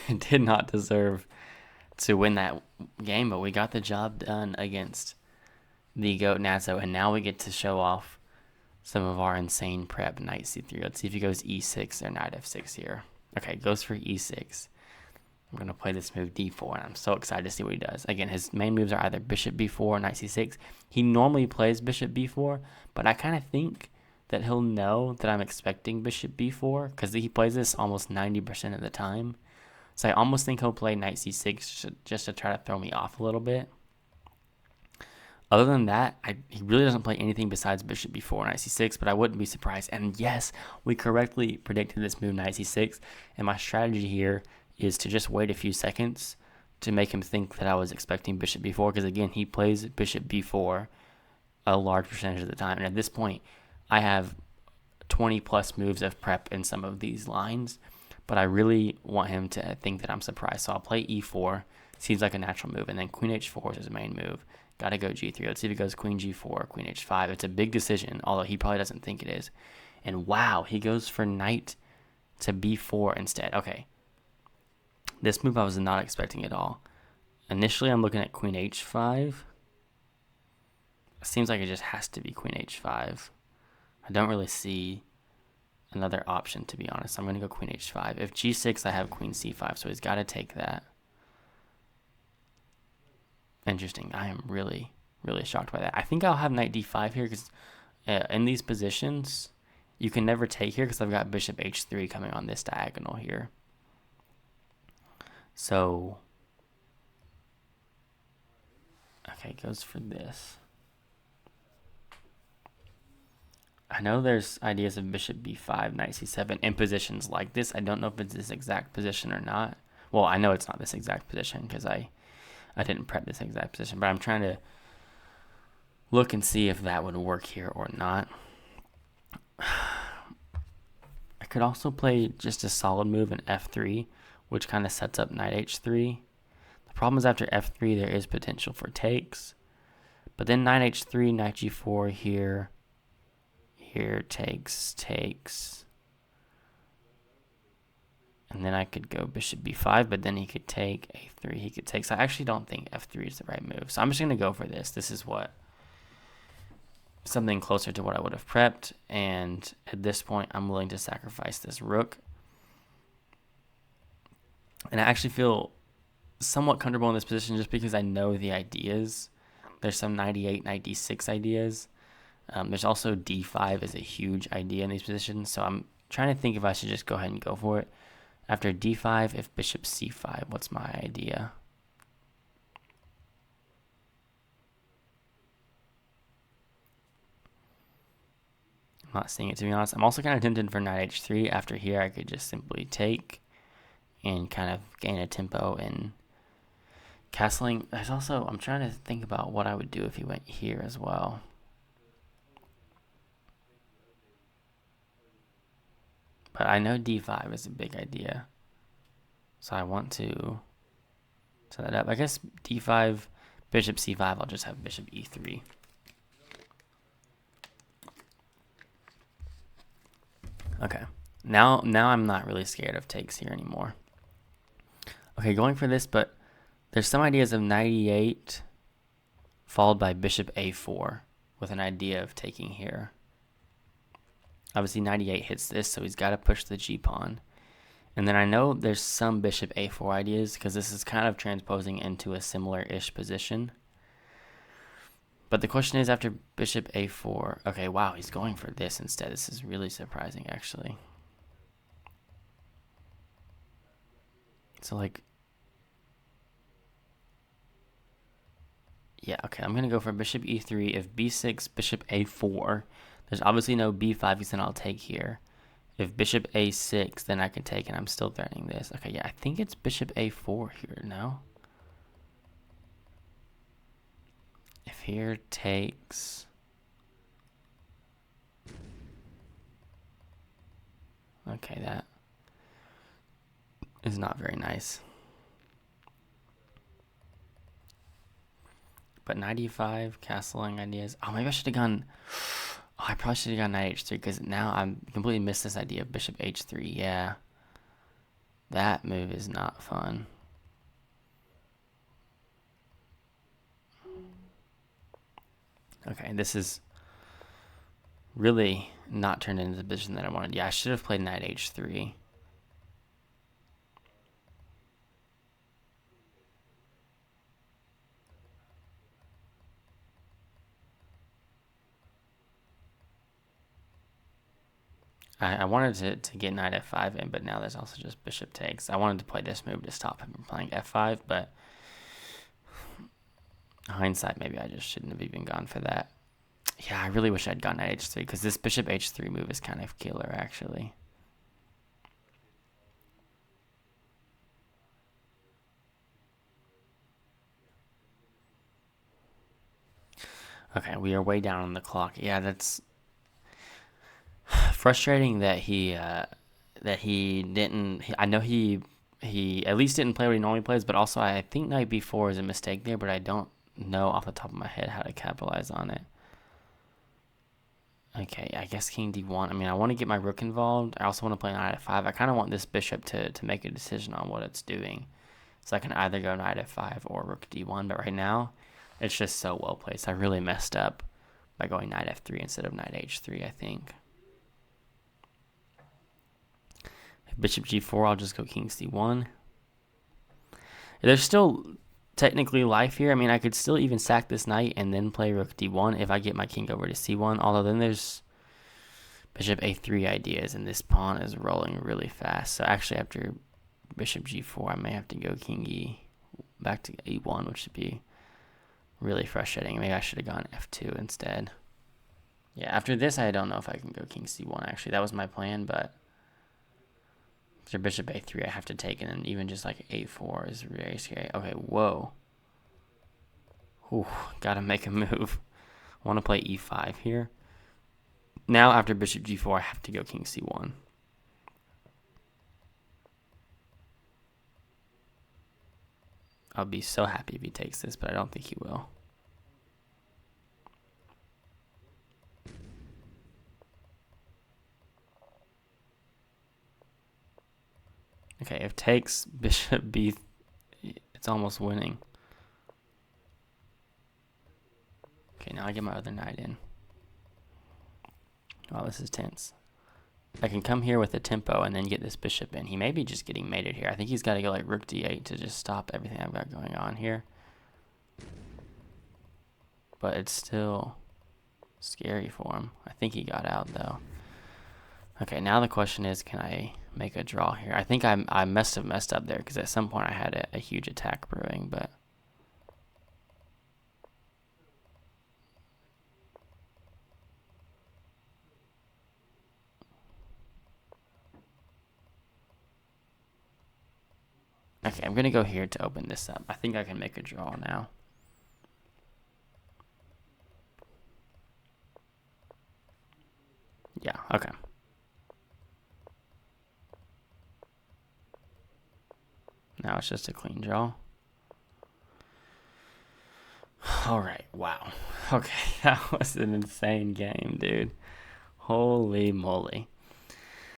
did not deserve to win that game, but we got the job done against the GOAT Nazo, and now we get to show off some of our insane prep. Knight c3. Let's see if he goes e6 or knight f6 here. Okay, goes for e6. I'm going to play this move d4, and I'm so excited to see what he does. Again, his main moves are either bishop b4 or knight c6. He normally plays bishop b4, but I kind of think that he'll know that I'm expecting bishop b4 because he plays this almost 90% of the time. So I almost think he'll play knight c6 just to try to throw me off a little bit. Other than that, he really doesn't play anything besides bishop b4 knight c6, but I wouldn't be surprised. And yes, we correctly predicted this move, knight c6, and my strategy here is to just wait a few seconds to make him think that I was expecting bishop b4, because again, he plays bishop b4 a large percentage of the time. And at this point, I have 20 plus moves of prep in some of these lines, but I really want him to think that I'm surprised. So I'll play e4, seems like a natural move, and then queen h4 is his main move. Gotta go g3. Let's see if he goes queen g4, queen h5. It's a big decision, although he probably doesn't think it is. And wow, he goes for knight to b4 instead. Okay. This move I was not expecting at all. Initially, I'm looking at queen h5. It seems like it just has to be queen h5. I don't really see another option, to be honest. I'm going to go queen h5. If g6, I have queen c5, so he's got to take that. Interesting. I am really, really shocked by that. I think I'll have knight d5 here because in these positions, you can never take here because I've got bishop h3 coming on this diagonal here. So, okay, goes for this. I know there's ideas of bishop b5, knight c7 in positions like this. I don't know if it's this exact position or not. Well, I know it's not this exact position because I didn't prep this exact position, but I'm trying to look and see if that would work here or not. I could also play just a solid move in f3, which kind of sets up knight h3. The problem is after f3, there is potential for takes. But then knight h3, knight g4 here. Here, takes. And then I could go bishop b5, but then he could take a3, he could take. So I actually don't think f3 is the right move. So I'm just going to go for this. This is something closer to what I would have prepped. And at this point, I'm willing to sacrifice this rook. And I actually feel somewhat comfortable in this position just because I know the ideas. There's some knight e8, knight d6 ideas. There's also d5 is a huge idea in these positions. So I'm trying to think if I should just go ahead and go for it. After d5, if bishop c5, what's my idea? I'm not seeing it, to be honest. I'm also kind of tempted for knight h3. After here, I could just simply take and kind of gain a tempo in castling. There's also, I'm trying to think about what I would do if he went here as well. But I know d5 is a big idea. So I want to set that up. I guess d5, bishop c5, I'll just have bishop e3. Okay. Now I'm not really scared of takes here anymore. Okay, going for this, but there's some ideas of knight e8 followed by bishop a4 with an idea of taking here. Obviously, knight e8 hits this, so he's got to push the g-pawn. And then I know there's some bishop a4 ideas because this is kind of transposing into a similar-ish position. But the question is after bishop a4, okay, wow, he's going for this instead. This is really surprising, actually. So, like, yeah, okay, I'm going to go for bishop e3. If b6, bishop a4, there's obviously no b5 because then I'll take here. If bishop a6, then I can take, and I'm still threatening this. Okay, yeah, I think it's bishop a4 here, no? If here takes... Okay, that is not very nice. But knight e5, castling ideas. Oh, maybe I should have gone... Oh, I probably should have gone knight h3 because now I'm completely missed this idea of bishop h3. Yeah. That move is not fun. Okay, this is really not turned into the position that I wanted. Yeah, I should have played knight h3. I wanted to get knight f5 in, but now there's also just bishop takes. I wanted to play this move to stop him from playing f5, but hindsight, maybe I just shouldn't have even gone for that. Yeah, I really wish I'd gone knight h3 because this bishop h3 move is kind of killer, actually. Okay, we are way down on the clock. Yeah, that's frustrating that he didn't. I know he at least didn't play what he normally plays, but also I think knight b4 is a mistake there, but I don't know off the top of my head how to capitalize on it. Okay, I guess king d1. I mean, I want to get my rook involved. I also want to play knight f5. I kind of want this bishop to make a decision on what it's doing. So I can either go knight f5 or rook d1, but right now it's just so well placed. I really messed up by going knight f3 instead of knight h3, I think. Bishop g4, I'll just go king c1. There's still technically life here. I mean, I could still even sack this knight and then play rook d1 if I get my king over to c1. Although then there's bishop a3 ideas, and this pawn is rolling really fast. So actually after bishop g4, I may have to go king e back to e1, which would be really frustrating. Maybe I should have gone f2 instead. Yeah, after this, I don't know if I can go king c1. Actually, that was my plan, but after bishop a3, I have to take it, and even just like a4 is very scary. Okay, whoa. Ooh, gotta make a move. I want to play e5 here. Now, after bishop g4, I have to go king c1. I'll be so happy if he takes this, but I don't think he will. Okay, if takes bishop b, it's almost winning. Okay, now I get my other knight in. Wow, this is tense. I can come here with a tempo and then get this bishop in. He may be just getting mated here. I think he's got to go like rook d8 to just stop everything I've got going on here. But it's still scary for him. I think he got out though. Okay, now the question is, can I make a draw here? I think I must have messed up there because at some point I had a huge attack brewing, but okay, I'm gonna go here to open this up. I think I can make a draw now. Yeah, okay. Now it's just a clean draw. All right, wow. Okay, that was an insane game, dude. Holy moly.